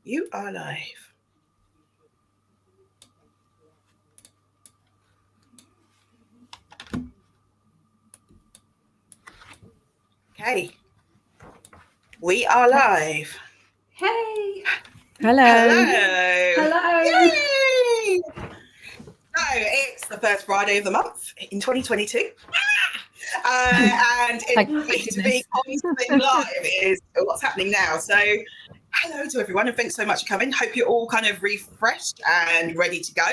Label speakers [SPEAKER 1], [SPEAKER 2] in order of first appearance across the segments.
[SPEAKER 1] You are live. Okay. We are live.
[SPEAKER 2] Hey.
[SPEAKER 3] Hello.
[SPEAKER 2] Hello.
[SPEAKER 1] Yay! So it's the first Friday of the month in 2022. And it's great to be on something live is what's happening now. So hello to everyone and thanks so much for coming. Hope you're all kind of refreshed and ready to go.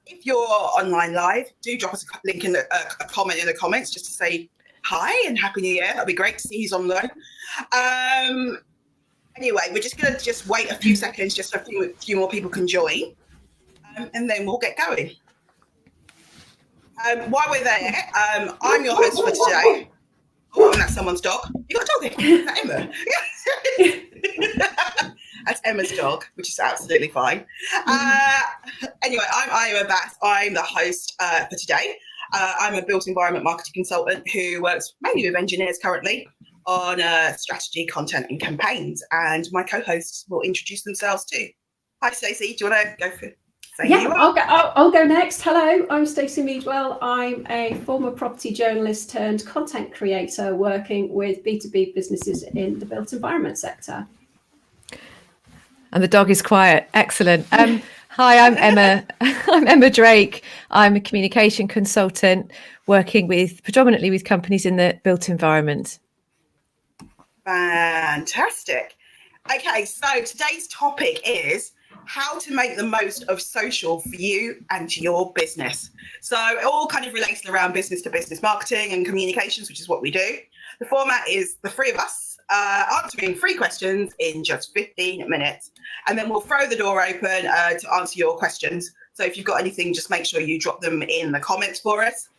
[SPEAKER 1] If you're online live, do drop us a link in a comment in the comments just to say hi and Happy New Year. That'd be great to see who's online. Anyway, we're just going to wait a few seconds just so a few more people can join, and then we'll get going. While we're there, I'm your host for today. Oh, and that's someone's dog. You got a dog here? Is that Emma? That's Emma's dog, which is absolutely fine. Anyway, I'm Ira Bass. I'm the host for today. I'm a built environment marketing consultant who works mainly with engineers currently on strategy, content and campaigns. And my co-hosts will introduce themselves too. Hi, Stacey. Do you want to go for
[SPEAKER 2] I'll go next. Hello, I'm Stacey Meadwell. I'm a former property journalist turned content creator working with B2B businesses in the built environment sector.
[SPEAKER 3] And the dog is quiet. Excellent. Hi, I'm Emma. I'm Emma Drake. I'm a communication consultant working predominantly with companies in the built environment.
[SPEAKER 1] Fantastic. Okay, so today's topic is how to make the most of social for you and your business. So it all kind of relates around business to business marketing and communications, which is what we do. The format is the three of us answering 3 questions in just 15 minutes. And then we'll throw the door open to answer your questions. So if you've got anything, just make sure you drop them in the comments for us.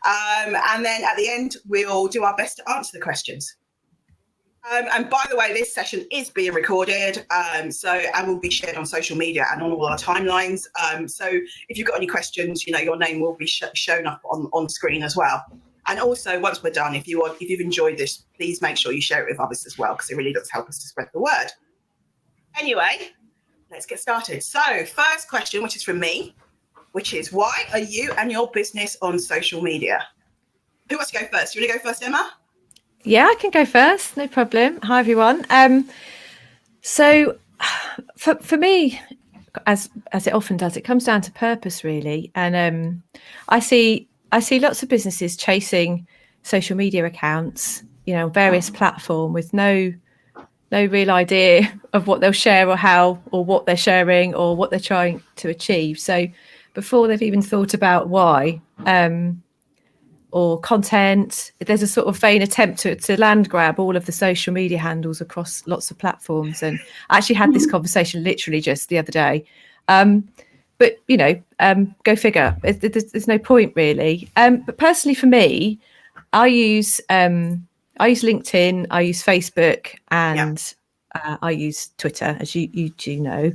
[SPEAKER 1] And then at the end, we'll do our best to answer the questions. And by the way, this session is being recorded, and will be shared on social media and on all our timelines. So if you've got any questions, your name will be shown up on screen as well. And also, once we're done, if you've enjoyed this, please make sure you share it with others as well, because it really does help us to spread the word. Anyway, let's get started. So first question, which is from me, which is, why are you and your business on social media? Who wants to go first? You want to go first, Emma?
[SPEAKER 3] Yeah, I can go first. No problem. Hi, everyone. So for me, as it often does, it comes down to purpose, really. And I see lots of businesses chasing social media accounts, on various platforms with no real idea of what they'll share or how or what they're sharing or what they're trying to achieve. So before they've even thought about why, or content, there's a sort of vain attempt to land grab all of the social media handles across lots of platforms. And I actually had this conversation literally just the other day. But go figure. There's no point really. But personally, for me, I use LinkedIn, I use Facebook, and I use Twitter, as you do know,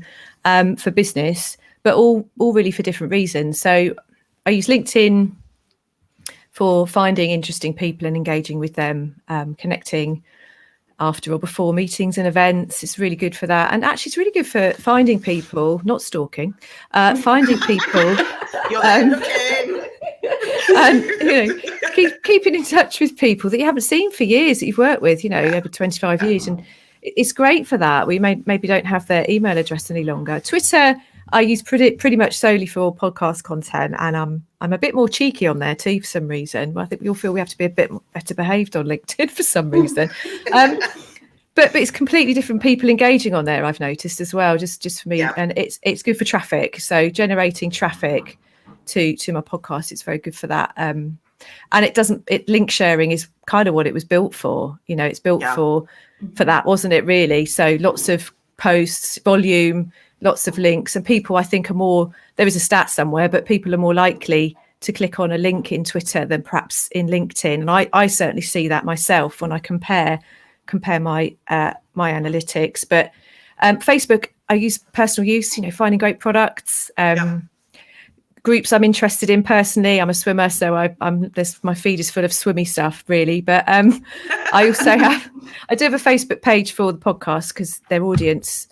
[SPEAKER 3] for business, but all really for different reasons. So I use LinkedIn for finding interesting people and engaging with them, connecting after or before meetings and events. It's really good for that. And actually, it's really good for finding people, not stalking, finding people. And keeping in touch with people that you haven't seen for years, that you've worked with, over 25 years. And it's great for that. We maybe don't have their email address any longer. Twitter, I use pretty much solely for podcast content, and I'm a bit more cheeky on there too for some reason. I think we all feel we have to be a bit better behaved on LinkedIn for some reason. But it's completely different people engaging on there, I've noticed as well, just for me. Yeah. And it's good for traffic. So generating traffic to my podcast, it's very good for that. And link sharing is kind of what it was built for. It's built for that, wasn't it, really? So lots of posts, volume, lots of links, and people, I think, there is a stat somewhere, but people are more likely to click on a link in Twitter than perhaps in LinkedIn. And I certainly see that myself when I compare my analytics. But Facebook, I use personal use, finding great products, groups I'm interested in personally. I'm a swimmer, so my feed is full of swimmy stuff, really. But I also I do have a Facebook page for the podcast because their audience,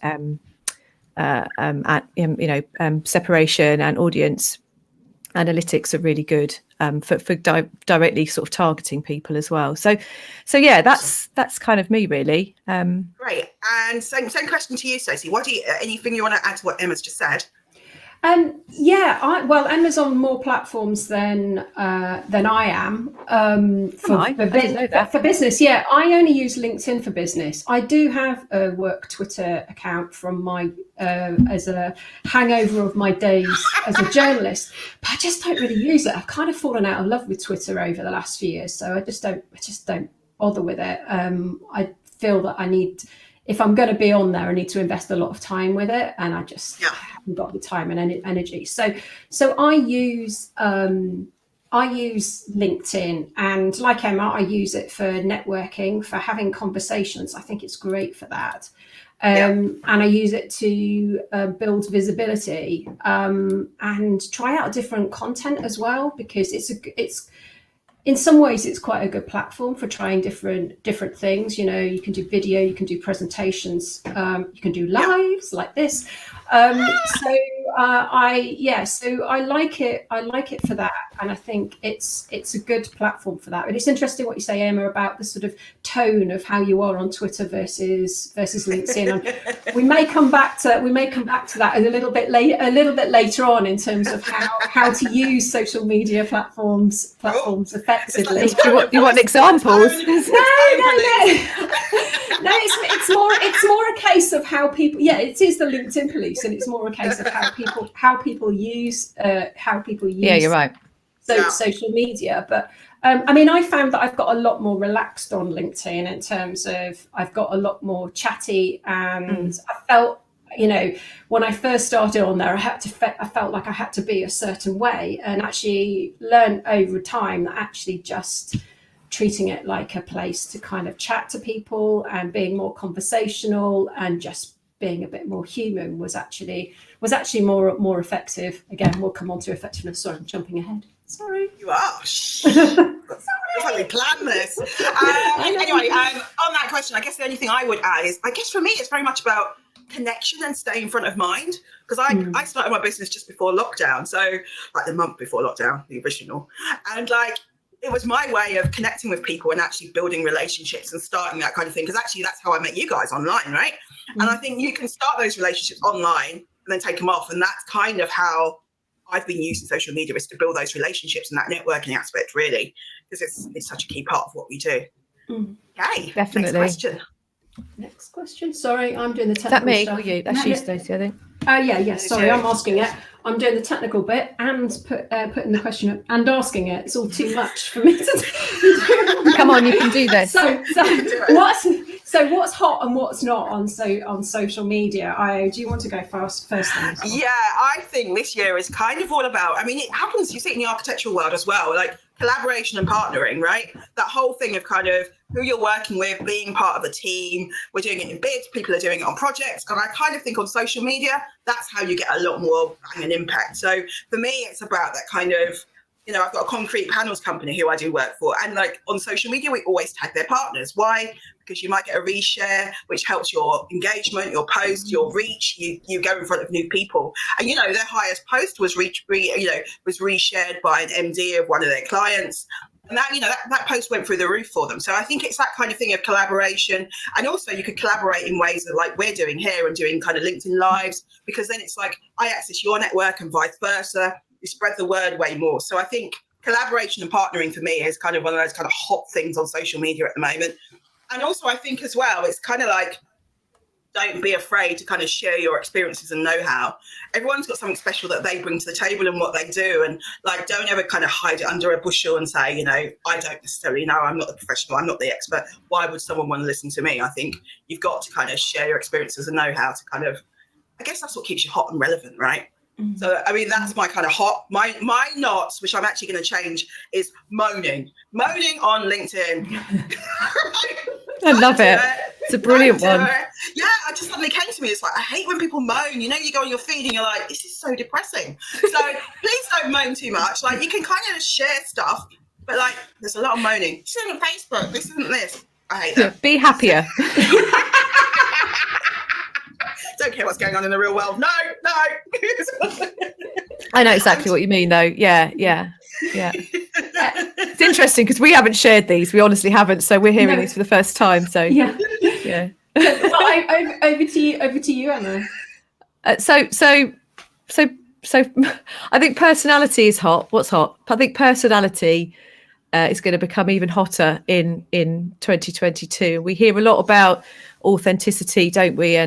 [SPEAKER 3] separation and audience analytics are really good for directly sort of targeting people as well. So yeah, that's kind of me, really.
[SPEAKER 1] Great. And same question to you, Stacey. Anything you want to add to what Emma's just said?
[SPEAKER 2] Emma's on more platforms than I am for business. Yeah, I only use LinkedIn for business. I do have a work Twitter account from my as a hangover of my days as a journalist, but I just don't really use it. I've kind of fallen out of love with Twitter over the last few years, so I just don't bother with it. I feel that if I'm going to be on there, I need to invest a lot of time with it, and I just haven't got the time and energy. So I use LinkedIn, and like Emma, I use it for networking, for having conversations. I think it's great for that. And I use it to build visibility and try out different content as well, because it's in some ways it's quite a good platform for trying different things. You know, you can do video, you can do presentations, you can do lives like this. So I like it for that, and I think it's a good platform for that. But it's interesting what you say, Emma, about the sort of tone of how you are on Twitter versus LinkedIn. And we may come back to that a little bit later on in terms of how to use social media platforms effectively.
[SPEAKER 3] You want examples?
[SPEAKER 2] No, it's more a case of how people. Yeah, it is the LinkedIn police, and it's more a case of how people use. Yeah,
[SPEAKER 3] you're right.
[SPEAKER 2] Social media, but I found that I've got a lot more relaxed on LinkedIn in terms of I've got a lot more chatty, and I felt, when I first started on there, I felt like I had to be a certain way, and actually learned over time that actually just treating it like a place to kind of chat to people and being more conversational and just being a bit more human was actually more effective. Again, we'll come on to effectiveness. Sorry, I'm jumping ahead. Sorry.
[SPEAKER 1] You are. Sorry. We planned this. Anyway, on that question, I guess the only thing I would add is, I guess for me, it's very much about connection and staying front of mind, because I started my business just before lockdown, so like the month before lockdown, the original, and it was my way of connecting with people and actually building relationships and starting that kind of thing, because actually that's how I met you guys online, right? And I think you can start those relationships online and then take them off, and that's kind of how I've been using social media, is to build those relationships and that networking aspect, really, because it's such a key part of what we do. Okay,
[SPEAKER 3] definitely.
[SPEAKER 2] Next question. Sorry, I'm doing the technical
[SPEAKER 3] stuff. Is
[SPEAKER 2] that
[SPEAKER 3] me or you? That's you, Stacey, I think.
[SPEAKER 2] Yeah. Sorry, I'm asking it. I'm doing the technical bit and putting the question up and asking it. It's all too much for me to do.
[SPEAKER 3] Come on, you can do this.
[SPEAKER 2] So what's hot and what's not on social media? Do you want to go first?
[SPEAKER 1] Yeah, I think this year is kind of all about, it happens, you see it in the architectural world as well, like collaboration and partnering, right? That whole thing of kind of who you're working with, being part of a team. We're doing it in bids, people are doing it on projects. And I kind of think on social media, that's how you get a lot more bang and impact. So for me, it's about that kind of, I've got a concrete panels company who I do work for. And on social media, we always tag their partners. Why? Because you might get a reshare, which helps your engagement, your post, your reach. You go in front of new people. And, their highest post was reshared by an MD of one of their clients. And that post went through the roof for them. So I think it's that kind of thing of collaboration. And also you could collaborate in ways of like we're doing here and doing kind of LinkedIn lives, because then it's like I access your network and vice versa. You spread the word way more. So I think collaboration and partnering for me is kind of one of those kind of hot things on social media at the moment. And also I think as well, it's kind of like, don't be afraid to kind of share your experiences and know-how. Everyone's got something special that they bring to the table and what they do. And don't ever kind of hide it under a bushel and say, I don't necessarily know. I'm not the professional. I'm not the expert. Why would someone want to listen to me? I think you've got to kind of share your experiences and know-how to kind of, I guess that's what keeps you hot and relevant, right? So, that's my kind of hot. My knots, which I'm actually going to change, is moaning on LinkedIn.
[SPEAKER 3] I love it. It's a brilliant one.
[SPEAKER 1] Yeah, just suddenly came to me. It's like, I hate when people moan. You know, you go on your feed and you're like, this is so depressing. So please don't moan too much. Like, you can kind of share stuff, but like, there's a lot of moaning. This isn't Facebook. This isn't this. I hate that.
[SPEAKER 3] Be happier.
[SPEAKER 1] Don't care what's going on in the real world. No.
[SPEAKER 3] I know exactly what you mean, though. Yeah. It's interesting because we haven't shared these. We honestly haven't. So we're hearing these for the first time. So yeah.
[SPEAKER 2] Over to you, Emma.
[SPEAKER 3] So I think personality is hot. What's hot? I think personality is going to become even hotter in 2022. We hear a lot about authenticity, don't we?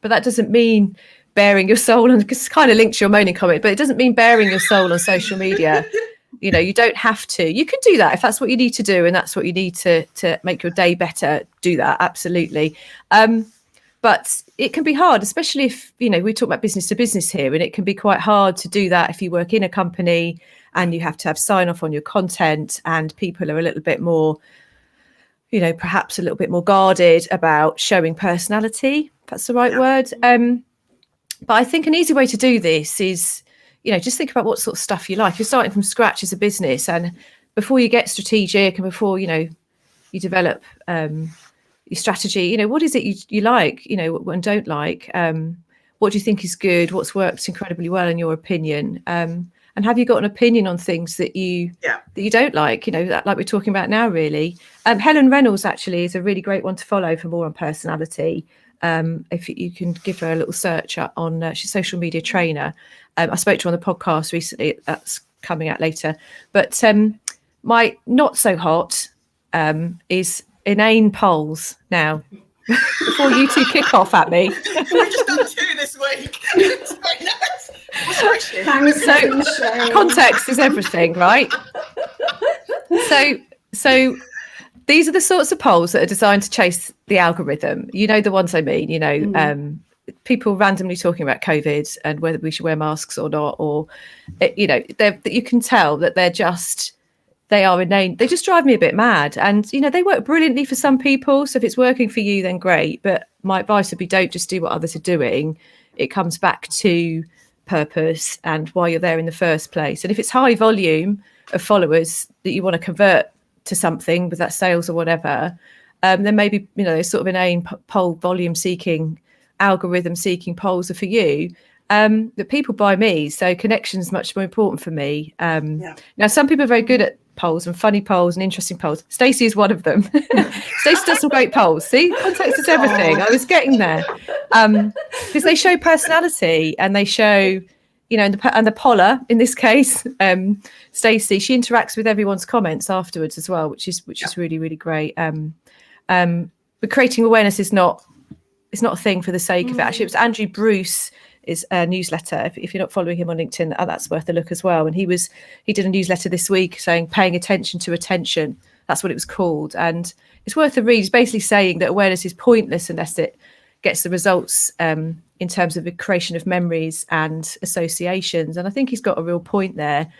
[SPEAKER 3] But that doesn't mean bearing your soul, and it's kind of linked to your moaning comment, but it doesn't mean bearing your soul on social media. You know, you don't have to. You can do that if that's what you need to do, and that's what you need to make your day better. Do that, absolutely. But it can be hard, especially if, you know, we talk about business to business here, and it can be quite hard to do that if you work in a company and you have to have sign off on your content, and people are a little bit more, you know, perhaps a little bit more guarded about showing personality. If that's the right word. But I think an easy way to do this is, you know, just think about what sort of stuff you like. You're starting from scratch as a business, and before you get strategic and before, you know, you develop your strategy, you know, what is it you like, you know, and don't like? What do you think is good? What's worked incredibly well in your opinion? And have you got an opinion on things that you don't like? You know, like we're talking about now, really. Helen Reynolds actually is a really great one to follow for more on personality. If you can give her a little search on, she's a social media trainer. I spoke to her on the podcast recently. That's coming out later. But my not so hot is inane polls now. Before you two kick off at me.
[SPEAKER 1] We've just done 2 this week.
[SPEAKER 3] So context is everything, right? So these are the sorts of polls that are designed to chase the algorithm. You know, the ones I mean, you know, people randomly talking about COVID and whether we should wear masks or not, or, you know, you can tell that they are inane. They just drive me a bit mad. And, you know, they work brilliantly for some people. So if it's working for you, then great. But my advice would be, don't just do what others are doing. It comes back to purpose and why you're there in the first place. And if it's high volume of followers that you want to convert to something with that sales or whatever, then maybe, you know, sort of inane poll volume seeking, algorithm seeking polls are for you. That people buy me, so connection's much more important for me. Now some people are very good at polls and funny polls and interesting polls. Stacey is one of them. Stacey does some great polls. See, context is everything. I was getting there because they show personality and they show, you know, and the poller in this case, Stacey, she interacts with everyone's comments afterwards as well, which is really, really great. But creating awareness is not a thing for the sake of it. Actually, it was Andrew Bruce is a newsletter. If you're not following him on LinkedIn, that's worth a look as well. And he did a newsletter this week saying paying attention to attention. That's what it was called. And it's worth a read. He's basically saying that awareness is pointless unless it gets the results in terms of the creation of memories and associations. And I think he's got a real point there.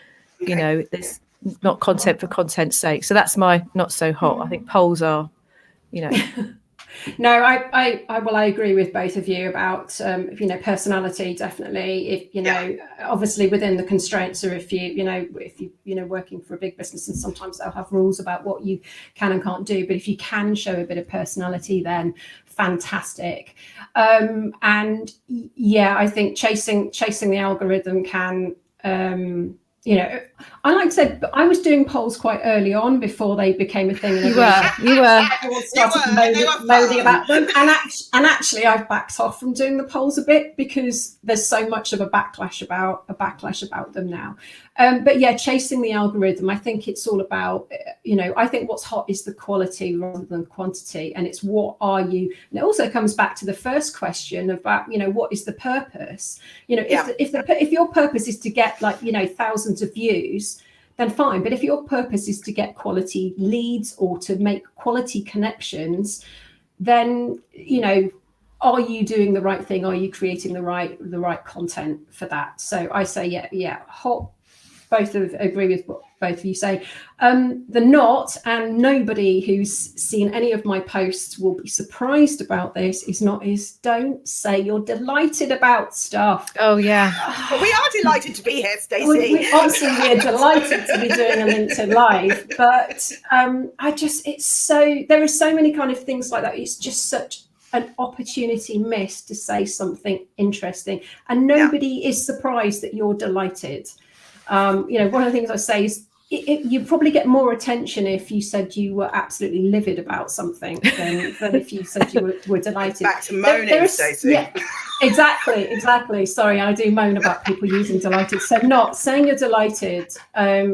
[SPEAKER 3] Okay. You know, it's not content for content's sake. So that's my not so hot. I think polls are, you know.
[SPEAKER 2] No, I agree with both of you about you know, personality. Definitely, if you know, obviously within the constraints, or if you working for a big business, and sometimes they'll have rules about what you can and can't do. But if you can show a bit of personality, then fantastic. And yeah, I think chasing the algorithm can. You know, I like to say, I was doing polls quite early on before they became a thing. And
[SPEAKER 3] you were.
[SPEAKER 2] Everyone started moaning about them. And actually, I've backed off from doing the polls a bit because there's so much of a backlash about them now. But yeah, chasing the algorithm, I think it's all about, you know, I think what's hot is the quality rather than quantity. And it's what are you? And it also comes back to the first question about, you know, what is the purpose? You know, if your purpose is to get, like, you know, thousands of views, then fine. But if your purpose is to get quality leads or to make quality connections, then, you know, are you doing the right thing? Are you creating the right content for that? So I say, yeah, hot. agree with what both of you say. The not, and nobody who's seen any of my posts will be surprised about this, is don't say you're delighted about stuff.
[SPEAKER 3] Oh yeah.
[SPEAKER 1] But we are delighted to be here, Stacey.
[SPEAKER 2] Obviously we're delighted to be doing a LinkedIn Live, but there are so many kind of things like that. It's just such an opportunity missed to say something interesting, and nobody is surprised that you're delighted. One of the things I say is you probably get more attention if you said you were absolutely livid about something than if you said you were delighted.
[SPEAKER 1] Back to moaning, Stacey.
[SPEAKER 2] Yeah, exactly. Sorry, I do moan about people using delighted. So not saying you're delighted. I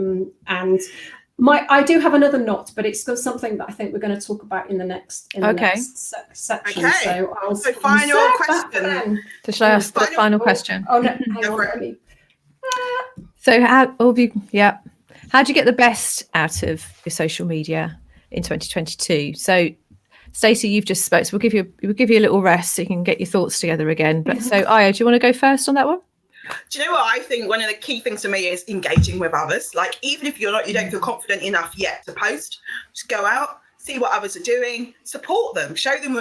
[SPEAKER 2] do have another not, but it's got something that I think we're going to talk about in the next section.
[SPEAKER 1] Okay.
[SPEAKER 2] So
[SPEAKER 1] final question.
[SPEAKER 3] So shall I ask the final question?
[SPEAKER 2] Oh no, hang on. Let me.
[SPEAKER 3] So how do you get the best out of your social media in 2022? So Stacey, you've just spoke, so we'll give you a little rest so you can get your thoughts together again. But so Io, do you want to go first on that one?
[SPEAKER 1] Do you know what I think? One of the key things for me is engaging with others. Like, even if you don't feel confident enough yet to post, just go out, see what others are doing, support them, show them,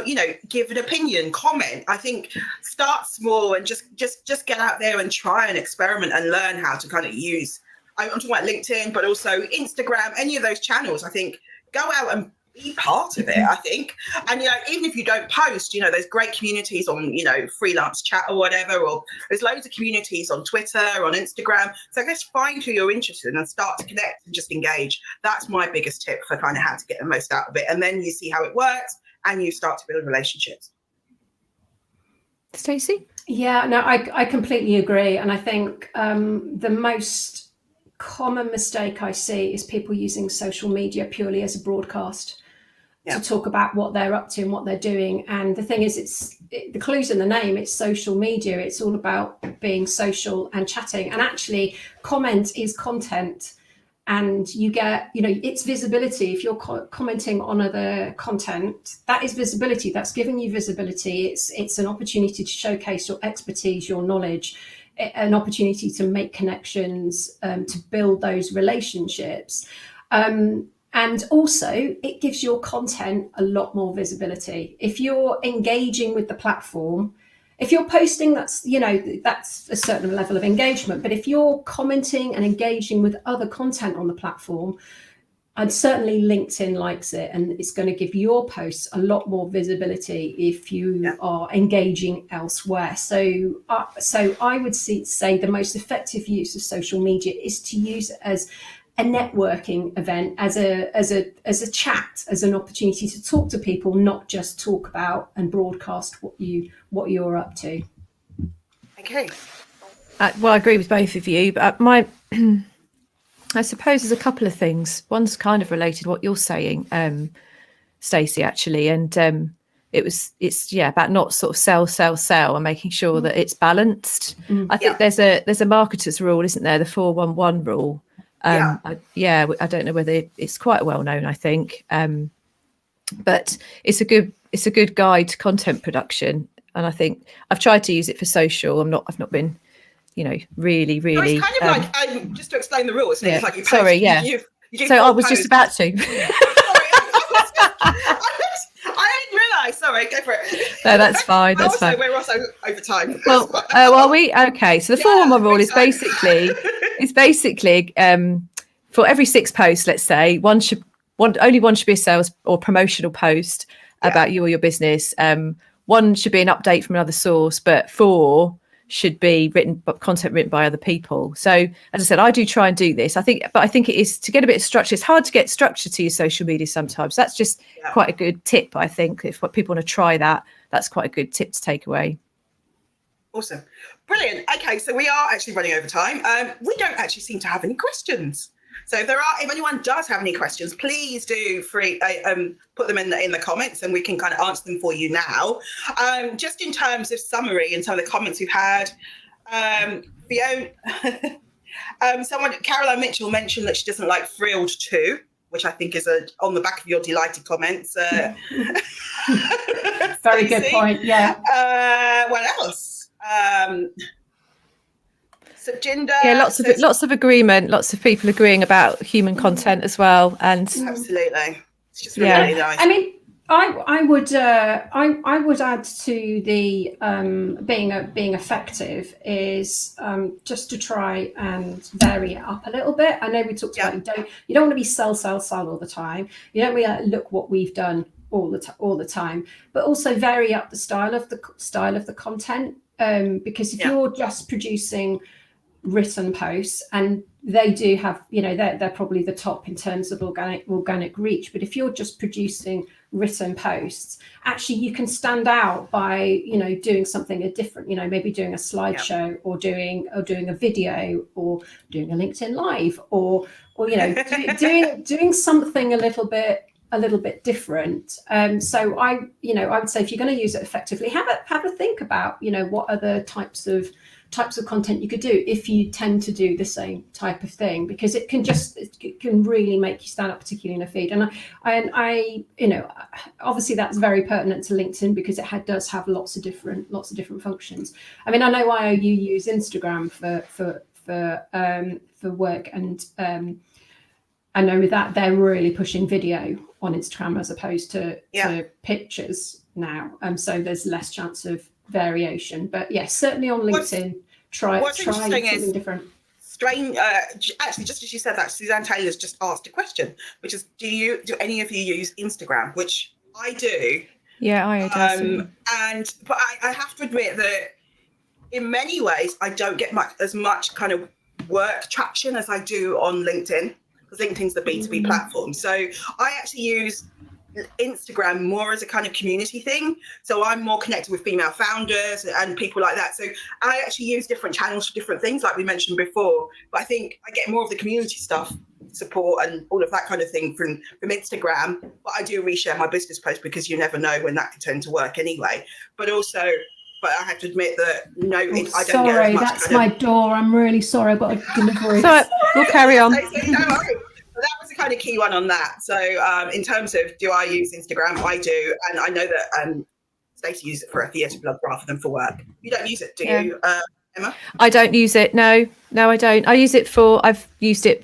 [SPEAKER 1] give an opinion, comment. I think start small and just get out there and try and experiment and learn how to kind of use. I'm talking about LinkedIn, but also Instagram, any of those channels. I think go out and be part of it, I think. And, even if you don't post, there's great communities on, freelance chat or whatever, or there's loads of communities on Twitter, on Instagram. So I guess find who you're interested in and start to connect and just engage. That's my biggest tip for kind of how to get the most out of it. And then you see how it works and you start to build relationships.
[SPEAKER 3] Stacey?
[SPEAKER 2] Yeah, no, I completely agree. And I think the most common mistake I see is people using social media purely as a broadcast to talk about what they're up to and what they're doing. And the thing is, the clue's in the name. It's social media. It's all about being social and chatting. And actually, comment is content, and you get, it's visibility. If you're commenting on other content, that is visibility. That's giving you visibility. It's an opportunity to showcase your expertise, your knowledge, an opportunity to make connections, to build those relationships. And also it gives your content a lot more visibility. If you're engaging with the platform, if you're posting, that's a certain level of engagement. But if you're commenting and engaging with other content on the platform, and certainly LinkedIn likes it, and it's going to give your posts a lot more visibility if you are engaging elsewhere. So I would say the most effective use of social media is to use it as a networking event, as a chat, as an opportunity to talk to people, not just talk about and broadcast what you're up to.
[SPEAKER 1] Okay.
[SPEAKER 3] Well, I agree with both of you, but I suppose there's a couple of things. One's kind of related to what you're saying, Stacey, actually, and it's about not sort of sell and making sure that it's balanced. I think there's a marketer's rule, isn't there? The 4-1-1 rule. I don't know whether it's quite well known, I think, but it's a good guide to content production, and I think I've tried to use it for social. I've not been really.
[SPEAKER 1] No, it's kind of like, just to explain the rules.
[SPEAKER 3] Yeah.
[SPEAKER 1] It's like you post,
[SPEAKER 3] Sorry, yeah.
[SPEAKER 1] You
[SPEAKER 3] so I was just about to.
[SPEAKER 1] I didn't realise. Sorry, go for it.
[SPEAKER 3] No, that's fine. That's fine.
[SPEAKER 1] We're also over time.
[SPEAKER 3] Well, are we? Okay. So the 4-1-1 rule is basically for every 6 posts, let's say, only one should be a sales or promotional post about you or your business. One should be an update from another source, but 4 should be content written by other people. So as I said, I do try and do this. I think it is to get a bit of structure. It's hard to get structure to your social media sometimes. That's just quite a good tip. I think if people want to try that, that's quite a good tip to take away.
[SPEAKER 1] Awesome. Brilliant. Okay, so we are actually running over time. We don't actually seem to have any questions. So if anyone does have any questions, please do put them in the comments, and we can kind of answer them for you now. Just in terms of summary and some of the comments we've had, Fiona, Caroline Mitchell mentioned that she doesn't like Thrilled too, which I think is on the back of your delighted comments.
[SPEAKER 2] Very good point. Yeah.
[SPEAKER 1] What else? So gender.
[SPEAKER 3] Yeah, lots of agreement, lots of people agreeing about human content as well, and
[SPEAKER 1] absolutely, it's just really nice.
[SPEAKER 2] I mean, I would add to the being effective is just to try and vary it up a little bit. I know we talked about you don't want to be sell all the time. You don't really look what we've done all the time, but also vary up the style of the content, because if you're just producing written posts, and they do have, they're probably the top in terms of organic reach, but if you're just producing written posts, actually you can stand out by doing something different, maybe doing a slideshow or doing a video or doing a LinkedIn live or doing something a little bit different. So I would say, if you're going to use it effectively, have a think about what other types of content you could do if you tend to do the same type of thing, because it can really make you stand out, particularly in a feed. And I obviously that's very pertinent to LinkedIn, because it does have lots of different functions. I mean, I know IOU use Instagram for work, and I know that they're really pushing video on Instagram as opposed to pictures now. So there's less chance of variation. But yes, certainly on LinkedIn, try something different.
[SPEAKER 1] Strange. Actually, just as you said that, Suzanne Taylor's just asked a question, which is, do any of you use Instagram? Which I do.
[SPEAKER 3] Yeah, I do.
[SPEAKER 1] But I have to admit that in many ways I don't get as much kind of work traction as I do on LinkedIn, because LinkedIn's the B2B platform. So I actually use Instagram more as a kind of community thing. So I'm more connected with female founders and people like that. So I actually use different channels for different things, like we mentioned before. But I think I get more of the community stuff, support and all of that kind of thing from Instagram. But I do reshare my business posts, because you never know when that can turn to work anyway. But I have to admit that I don't get as much.
[SPEAKER 2] Sorry, that's my door. I'm really sorry. I've got a delivery.
[SPEAKER 3] So we'll carry on.
[SPEAKER 1] That was the kind of key one on that. So in terms of, do I use Instagram? I do. And I know that Stacey uses it for a theatre blog rather than for work. You don't use it, do you, Emma?
[SPEAKER 3] I don't use it. No, I don't. I've used it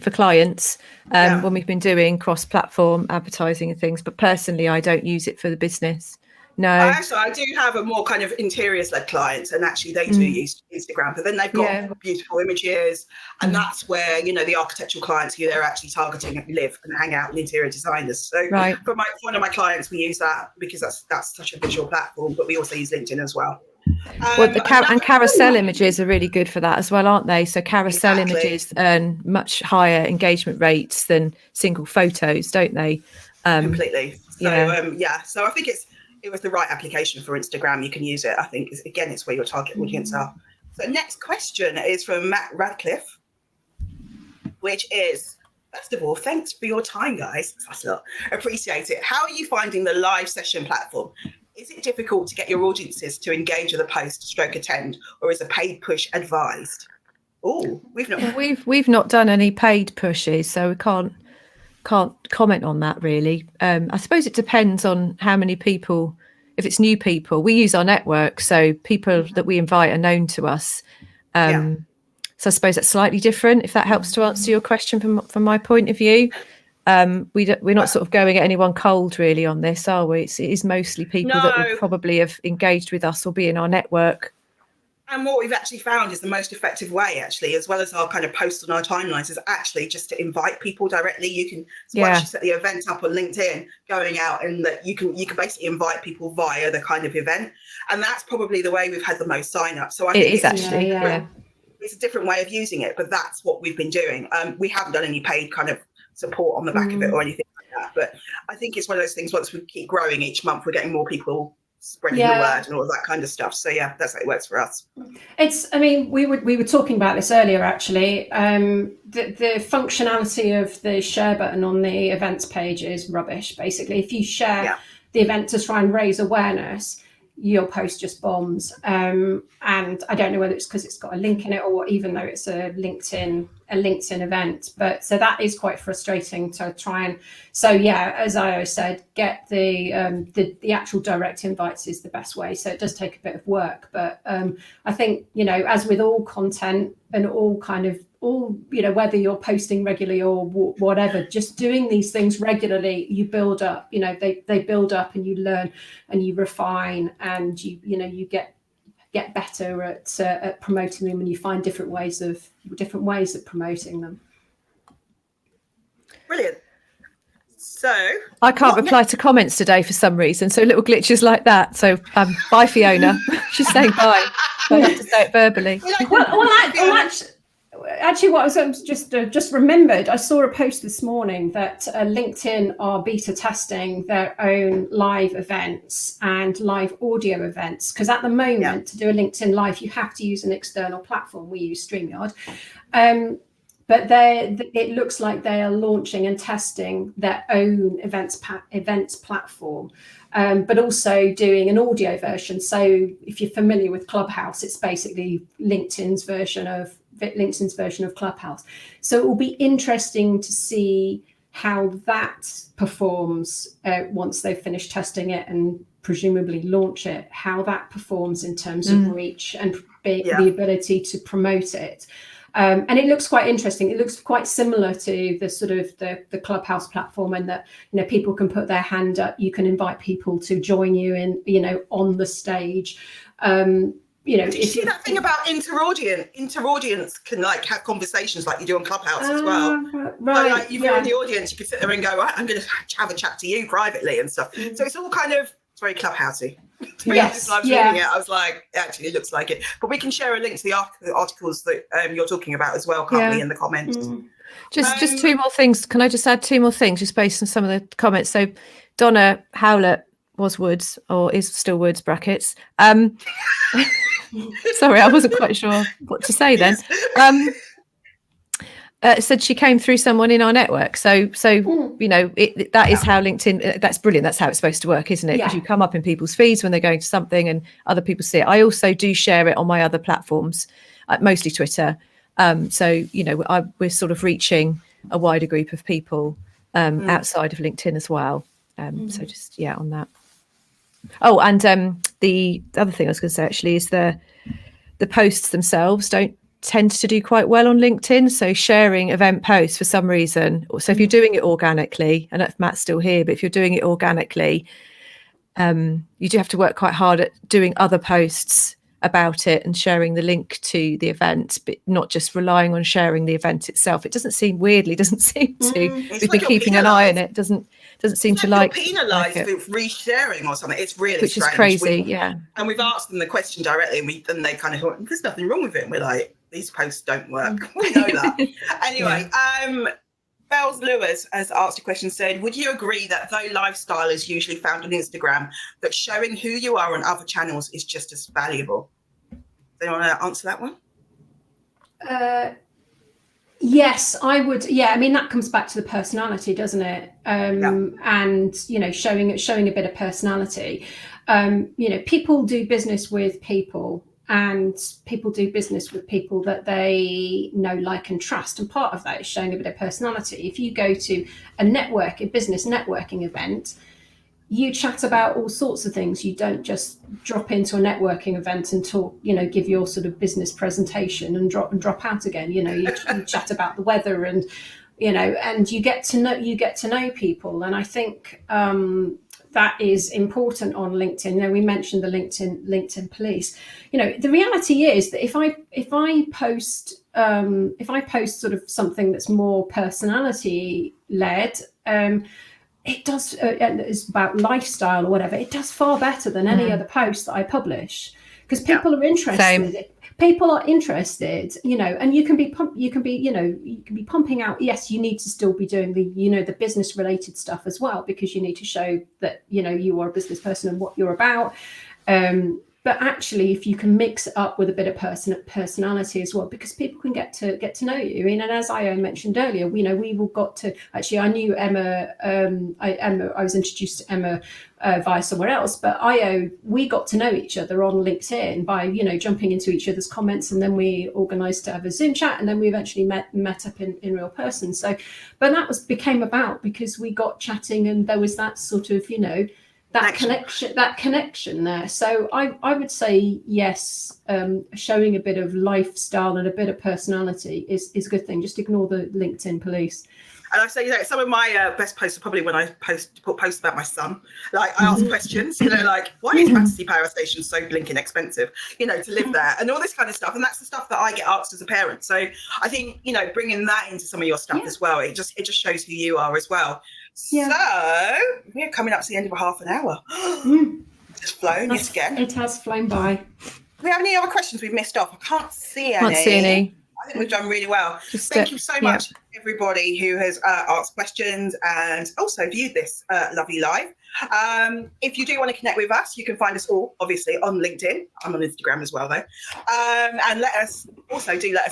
[SPEAKER 3] for clients when we've been doing cross-platform advertising and things. But personally, I don't use it for the business. No.
[SPEAKER 1] Actually, I do have a more kind of interiors-led clients, and actually they do use Instagram, but then they've got beautiful images, and that's where the architectural clients who they're actually targeting live and hang out, and interior designers. So for one of my clients, we use that because that's such a visual platform, but we also use LinkedIn as well.
[SPEAKER 3] And carousel images are really good for that as well, aren't they? So carousel images earn much higher engagement rates than single photos, don't they?
[SPEAKER 1] Completely. So so I think it was the right application for Instagram. You can use it. I think it's where your target audience are. So next question is from Matt Radcliffe, which is, first of all, thanks for your time, guys. Appreciate it. How are you finding the live session platform? Is it difficult to get your audiences to engage with a post, attend, or is a paid push advised? Oh,
[SPEAKER 3] we've not done any paid pushes, so we can't comment on that really. I suppose it depends on how many people. If it's new people, we use our network, so people that we invite are known to us. So I suppose that's slightly different, if that helps to answer your question from my point of view. We're not sort of going at anyone cold really on this, are we? It is mostly people that would probably have engaged with us or be in our network.
[SPEAKER 1] And what we've actually found is the most effective way, actually, as well as our kind of posts on our timelines, is actually just to invite people directly. You can once you set the event up on LinkedIn, going out, and that you can basically invite people via the kind of event, and that's probably the way we've had the most sign-ups. So I think it's a different way of using it, but that's what we've been doing. We haven't done any paid kind of support on the back of it or anything like that, but I think it's one of those things. Once we keep growing each month, we're getting more people spreading the word and all that kind of stuff. So that's how it works for us.
[SPEAKER 2] We were talking about this earlier, actually. The functionality of the share button on the events page is rubbish. Basically, if you share the event to try and raise awareness, your post just bombs. And I don't know whether it's because it's got a link in it, or even though it's a LinkedIn a LinkedIn event. But so that is quite frustrating to try and, so yeah, as I always said, get the actual direct invites is the best way. So it does take a bit of work, but I think, you know, as with all content and all, you know, whether you're posting regularly or whatever, just doing these things regularly, you build up, you know, they build up, and you learn and you refine, and you get better at promoting them, and you find different ways of promoting them.
[SPEAKER 1] Brilliant. So
[SPEAKER 3] I can't reply to comments today for some reason, so little glitches like that. So bye, Fiona. She's saying bye. I have to say it verbally.
[SPEAKER 2] Actually, what I was just remembered, I saw a post this morning that LinkedIn are beta testing their own live events and live audio events, because at the moment to do a LinkedIn live you have to use an external platform. We use StreamYard, but it looks like they are launching and testing their own events platform, but also doing an audio version. So if you're familiar with Clubhouse, it's basically LinkedIn's version of Clubhouse. So it will be interesting to see how that performs once they've finished testing it and presumably launch it, how that performs in terms of reach and the ability to promote it. And it looks quite interesting. It looks quite similar to the sort of the Clubhouse platform, and that, you know, people can put their hand up. You can invite people to join you in, you know, on the stage. You know,
[SPEAKER 1] did you see that thing about interaudience can like have conversations like you do on Clubhouse as well?
[SPEAKER 2] Right.
[SPEAKER 1] So, like, if you're in the audience, you can sit there and go, right, I'm going to have a chat to you privately and stuff. So it's all kind of, it's very Clubhousey.
[SPEAKER 2] Yes.
[SPEAKER 1] I was reading it, I was like, actually, it looks like it. But we can share a link to the articles that you're talking about as well, can't we, in the comments?
[SPEAKER 3] Just two more things. Can I just add two more things, just based on some of the comments? So Donna Howlett was Woods, or is still Woods brackets. Sorry, I wasn't quite sure what to say then. Said she came through someone in our network. So you know, that is how LinkedIn, that's brilliant. That's how it's supposed to work, isn't it? Because you come up in people's feeds when they're going to something and other people see it. I also do share it on my other platforms, mostly Twitter. So, you know, we're sort of reaching a wider group of people outside of LinkedIn as well. So just, on that. Oh, and the other thing I was going to say actually is the posts themselves don't tend to do quite well on LinkedIn. So sharing event posts for some reason, so if you're doing it organically, I don't know if Matt's still here, but if you're doing it organically, you do have to work quite hard at doing other posts about it and sharing the link to the event, but not just relying on sharing the event itself. It doesn't seem to. We've been keeping an eye on it. Doesn't seem to like
[SPEAKER 1] penalised for resharing or something. It's really
[SPEAKER 3] which
[SPEAKER 1] strange.
[SPEAKER 3] Is crazy.
[SPEAKER 1] And we've asked them the question directly, and they kind of thought there's nothing wrong with it. And we're like, these posts don't work. We know that. Anyway, Bells Lewis has asked a question, said, would you agree that though lifestyle is usually found on Instagram, that showing who you are on other channels is just as valuable? Do you want to answer that one?
[SPEAKER 2] Yes, I would. Yeah, I mean, that comes back to the personality, doesn't it? And, you know, showing a bit of personality. You know, people do business with people, and people do business with people that they know, like, and trust. And part of that is showing a bit of personality. If you go to a business networking event, you chat about all sorts of things. You don't just drop into a networking event and talk, you know, give your sort of business presentation and drop out again. You know, you chat about the weather, and, you know, and you get to know people. And I think that is important on LinkedIn. You know, we mentioned the LinkedIn police. You know, the reality is that if I post sort of something that's more personality led, it does, it's about lifestyle or whatever, it does far better than any other post that I publish, because people are interested.
[SPEAKER 3] Same.
[SPEAKER 2] People are interested, you know, and you can be pumping out. Yes, you need to still be doing the business related stuff as well, because you need to show that, you know, you are a business person and what you're about. But actually, if you can mix it up with a bit of personality as well, because people can get to know you. I mean, and as I mentioned earlier, we've all got to, actually, I knew Emma, I was introduced to Emma via somewhere else, but we got to know each other on LinkedIn by, jumping into each other's comments, and then we organised to have a Zoom chat, and then we eventually met up in real person. So, but that became about because we got chatting, and there was that sort of, that connection there. So I would say yes, showing a bit of lifestyle and a bit of personality is a good thing. Just ignore the LinkedIn police.
[SPEAKER 1] And I say, some of my best posts are probably when I post about my son. Like, I ask questions, like, why is Battersea Power Station so blinking expensive, to live there, and all this kind of stuff. And that's the stuff that I get asked as a parent. So I think, bringing that into some of your stuff as well, it just shows who you are as well. Yeah. So we're coming up to the end of a half an hour. Just flown, yes again.
[SPEAKER 2] It has flown by.
[SPEAKER 1] Do we have any other questions we've missed off? I can't see any. I think we've done really well. Thank you so much, everybody who has asked questions and also viewed this lovely live. If you do want to connect with us, you can find us all, obviously, on LinkedIn. I'm on Instagram as well, though. And let us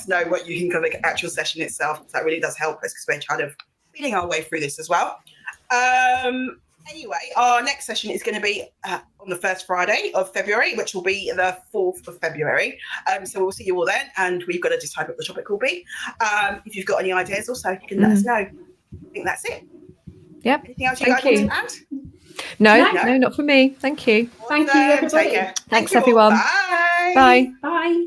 [SPEAKER 1] know what you think of the actual session itself. That really does help us because we're kind of feeling our way through this as well. Anyway, our next session is going to be on the first Friday of February, which will be the 4th of February. So we'll see you all then, and we've got to decide what the topic will be. If you've got any ideas also, you can let us know. I think that's it.
[SPEAKER 3] Yep.
[SPEAKER 1] Anything else you guys want to add?
[SPEAKER 3] No, not for me. Thank you.
[SPEAKER 2] Thank you, everybody.
[SPEAKER 1] Take care.
[SPEAKER 3] Thanks, everyone.
[SPEAKER 1] Bye.
[SPEAKER 3] Bye.
[SPEAKER 2] Bye.